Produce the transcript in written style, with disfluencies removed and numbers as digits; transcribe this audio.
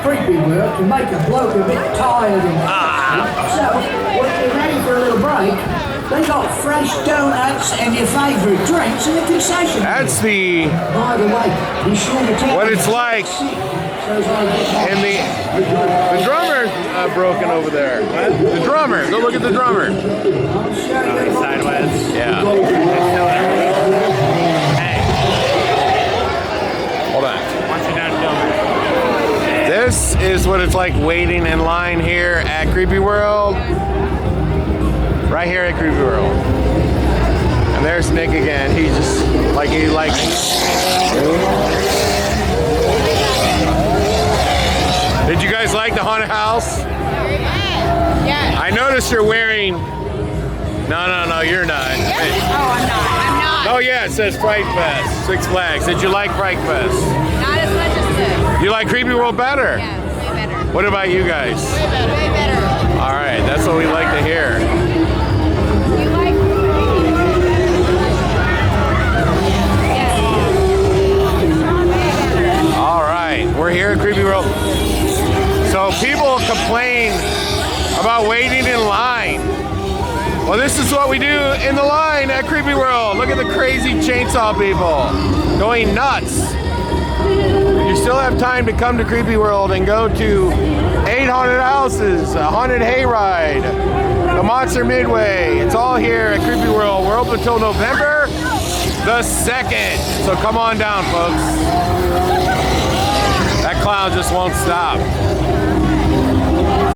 creepy work to make a bloke a bit tired and so when you're ready for a little break, they got fresh donuts and your favourite drinks in the concession. That's the By the way, be sure to tell what me it's like. And the drummer broken over there. What? The drummer. Go look at the drummer. Sideways. Yeah. Hey, Hold on. once you're done filming. This is what it's like waiting in line here at Creepy World. Right here at Creepy World. And there's Nick again. He just he likes. Did you guys like the haunted house? Yeah. I noticed you're wearing. No, you're not. Oh, I'm not. Oh yeah, it says Fright Fest, Six Flags. Did you like Fright Fest? Not as much as this. You like Creepy World better? Yeah, way better. What about you guys? Way better. Way better. All right, that's what we like to hear. You like? Yeah. All right, we're here at Creepy World. So people complain about waiting in line. Well, this is what we do in the line at Creepy World. Look at the crazy chainsaw people going nuts. You still have time to come to Creepy World and go to 8 haunted houses, a haunted hayride, the Monster Midway. It's all here at Creepy World. We're open until November the 2nd. So come on down, folks. That clown just won't stop.